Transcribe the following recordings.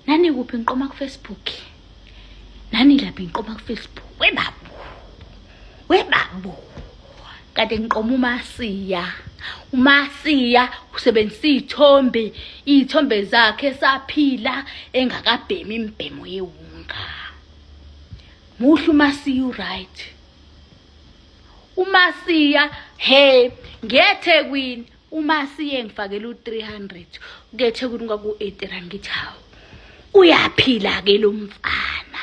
Nani kuphi ngiqoma ku Facebook? Nani laphi ngiqoma ku Facebook? Webabu. Kade ngiqoma uMasiya usebenzisa iy'thombe zakhe saphila engakabhemi imbhemo yewunga. Muhle uMasiya right. uMasiya ngeThekwini uMasiya engifakela u300 ngeThekwini kwaku80 ngithi hawu uyaphila ke lo mfana.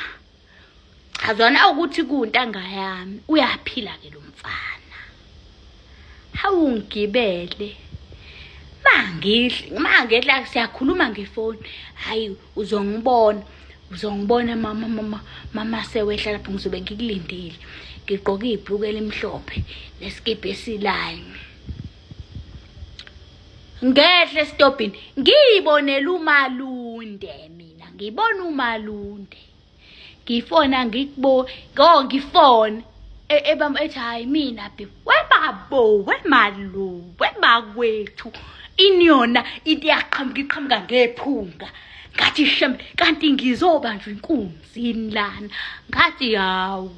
Azona ukuthi kuntanga yami uyaphila ke lo mfana. Hawu ngibele mangehla siyakhuluma ngefoni. Hayi uzongibona mama sewehla lapho ngizobe ngikulindile. Ngigqoka ibhluku elimhlophe neskipa esilayini. Ngehle stopini ngibonela uMalunde mina. Ngibona uMalunde. Ngifona ngifona ebamba ethi hayi mina babe webabo wemalu webakwethu inyona iqhamuka ngephunga. Ngathi shem kanti ngizobanjwa inkunzini lana. Ngathi hawu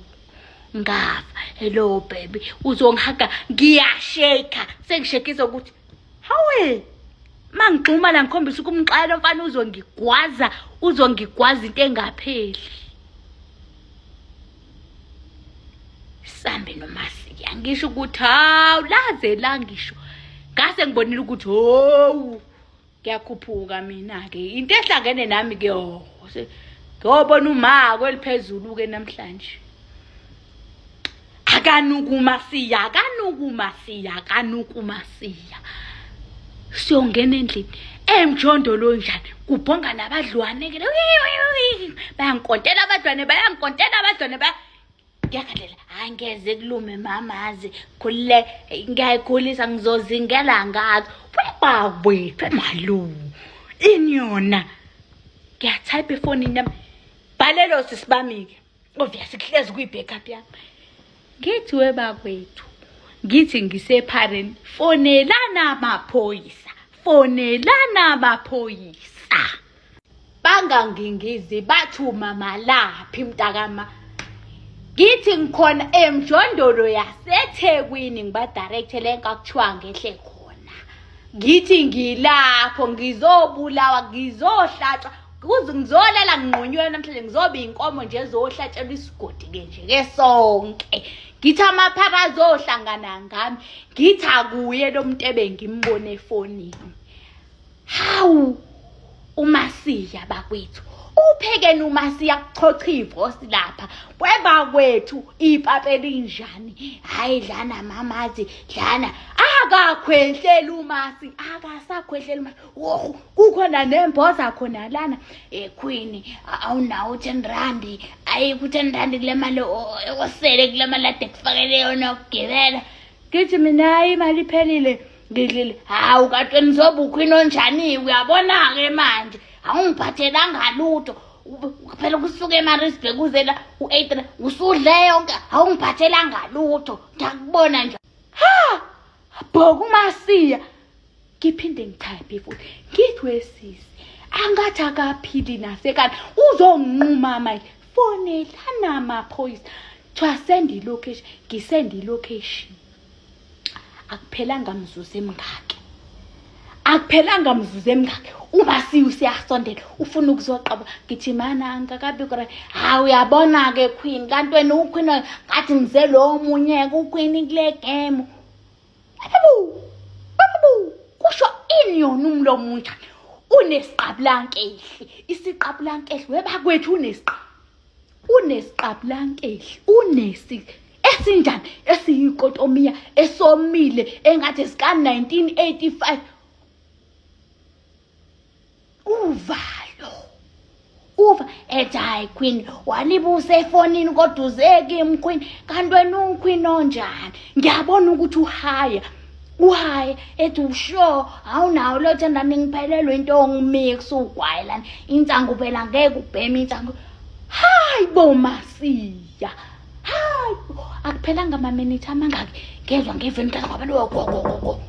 ngafa. Hello baby uzongihaga ngiyasheka sengishekisa ukuthi hawe mangixuma la ngikhombisa ukumxala mfana uzongigwaza into engapheli. Sambe noMasiya ngisho ukuthi hawu laze la ngisho ngase ngibonile ukuthi ngiyakhuphuka mina ke into ehlangene nami ke ngiyobona uma kweliphezulu ke namhlanje. Akanuku uMasiya siyongena endlini emjondolo njani kubhonga nabadlwane ke bayankontela abadlwane ngiyakhalela angeze kulume mamazi khulile ngiyayikhulisa ngizozingela ngazo webawethu emalu inyona ngiyatype efonini yami balelo sisibamike obvious kuhlezi kuyi-backup yami. Ngithi webakwethu ngithi ngisephareni fonelana amaphoyisa bangangingizi bathuma malaphi mntakama. Ngithi ngikhona emjondolo yaseThekwini ngibadirectele enkakuthiwa ngehle khona. Ngithi ngilapho ngizobulawa ngizohlatshwa ngizolala nginqonywe namhlanje ngizoba inkomo nje ezohlatshelwa isigodi ke nje ke sonke. Ngithi amaphara azohlangana ngami ngithi akuye lo muntu ebengimbone efonini. Hawu uMasiya bakwethu uphekeni uMasiya kuchocha ivosi lapha webakwethu ipapeli njani. Hayi dlana mamazi dlana akakhwehlela uMasi akasakhwehlela uMasi. Kukhona nemboza khona lana Queen awunawo 10 rand ayikho 10 rand kule mali osele kule mali ade kufakele yona ukugibela. Ngithi mina hayi imali iphelile ngidlile. Hawu kanti nizoba uQueen onjani uyabona ke manje awungiphathelanga lutho phela kusuka eMaritzburg uze la u8 usudle yonke awungiphathelanga lutho ngiyakubona nje. Bhoka uMasiya ngiphinde ngitype futhi ngithi wesisi angathi akaphili nasekani uzonginquma manje fonelana amaphoyisa to send ilocation ngisend ilocation. Akuphelanga mzuzu emngaki uMasiya usiyasondela ufuna ukuzoqaba ngithi mana angakabi kora. Hawu uyabona ke Queen kanti wena uQueen ngathi ngize lo omunye uQueen kule game. Kusho inyoni umlomo unjani unesiqabulankehli isiqabulankehli webakwethu unesiqabulankehli esinjani esiyinkotomiya esomile engathi sika 1985. Uva ethi hayi Queen walibusa efonini kodwa uzeke mQueen kanti wena uQueen onjani. Ngiyabona ukuthi uhaya ethi usho awunawo lo 10 rand ngiphelelwe into ongimix ugwayi lana insangu phela ngeke ubheme insangu. Hayi boMasiya hayi akuphelanga ama minute amangaki ngezwa ngeveni kaza kwabantu gogo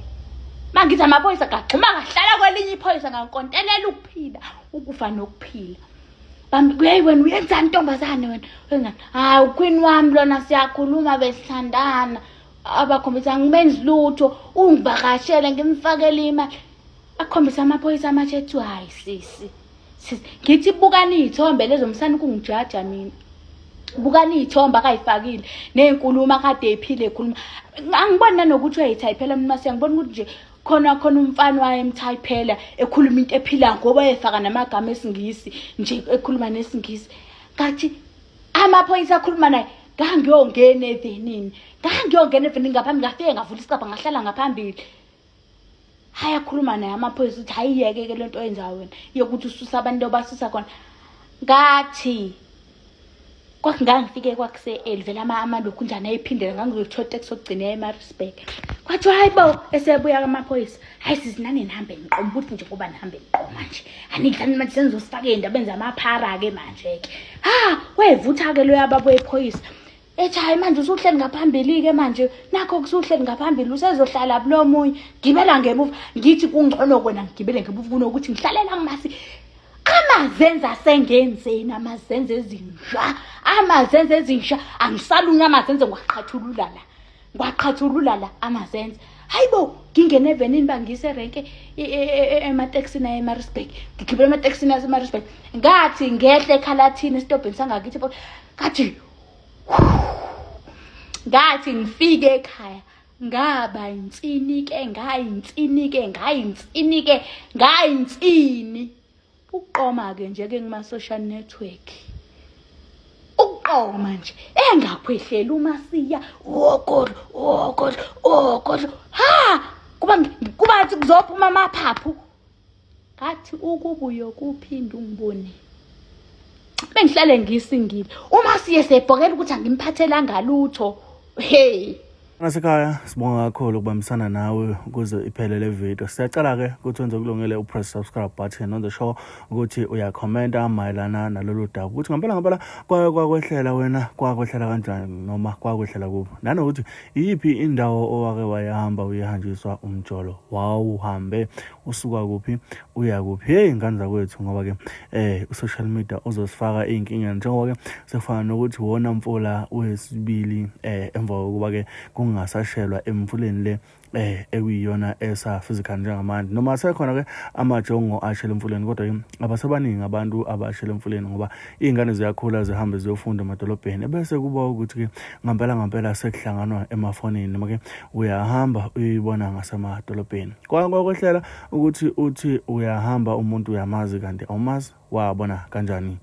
mangithi amaphoyisa kaxhuma kahlala kwelinye iphoyisa ngankontelela ukuphila ukufa nokuphila bambi wena uyenzani ntombazane wena wena hayi uqueen wami lona siyakhuluma besithandana abakhombisa ngimenzi lutho ungivakashele ngimfakele imali akhombisa amaphoyisa amathethu hayi sisi ngithi bukani izithombe lezo msana kungijaja mina bukani izithombe akayifakile nezinkulumo akade ephile ekhuluma angibona nokuthi uyayithayiphela mina siyangibona ukuthi nje khona umfana waye emthayiphela ekhuluma into ephila ngoba efaka namagama esingisi nje ekhuluma nesingisi ngathi amaphoyisa akhuluma naye ngangiyongena evenini ngaphambi ngafike ngavula isicabha ngahlala ngaphambili haya akhuluma naye amaphoyisa uthi hayiyeke lento oyenzayo wena yokuthi ususa abantu obasusa khona ngathi kwakungangifike kwakuse-early vele amalokhu njani ayiphindela ngangizothola ekusogcina eMaritzburg kwathi hayibo esebuya amaphoyisa hayi sizinani nihambe niqoma ukuthi nje kuba nihambe niqoma manje anidlani manje senizosifaka ey'ndabeni zamaphara-ke manje-ke wevutha-ke loya babo ephoyisa ethi hayi manje usuhleli ngaphambili-ke manje nakho kusuhleli ngaphambili usezohlala bulo munye gibela ngemuva ngithi kungcono kwena ngigibele ngemuva kunokuthi ngihlalela ngimasi amazenze asengenzeni amazenze ezinsha angisalunya amazenze ngiwaqhathulula la amazenze hayibo ngingene evenini bangise renke emateksini ayeMaritzburg ngigibela emateksini aseMaritzburg ngathi ngehle ekhalathini esitobheni sangakithi ngathi ngifike ekhaya ngaba ngayintsini uqoma-ke nje-ke ngima-social network uqoma nje engakhwehlela umasiya okodlo kubathi kuzophuma amaphaphu ngathi ukubuye kuphinda ungibone bengihlale ngisingile umasiye sebhokela ukuthi angimphathelanga lutho hey Nasekhaya sibonga kakhulu ukubambisana nawe ukuze iphele le video. Siyacela-ke ukuthi wenze kulungele upress subscribe button on the show ukuthi uyakhomenta mayelana nalolu daba ukuthi ngempela kwakwehlela wena kwakwehlela kanjani noma kwakwehlela kuphi nanokuthi iyiphi indawo owake wayahamba uyihanjiswa umjolo wawuhambe usuka kuphi uya kuphi. Hey ingane zakwethu ngoba-ke social media uzosifaka iy'nkinga njengoba-ke sefana nokuthi wona mfula uyesibili emva kokuba-ke kungasashelwa emfuleni le ekuyiyona esa-physical njengamanje noma sekhona-ke amajongo ashela emfuleni kodwa-ke abasebaningi abantu abashela emfuleni ngoba iy'ngane ziyakhula zihambe ziyofunda emadolobheni ebese kuba ukuthi-ke ngampela sekuhlanganwa emafonini noma-ke uyahamba uyibona ngasemadolobheni kwakwehlela ukuthi uthi uyahamba umuntu uyamazi kanti awumazi wabona kanjani.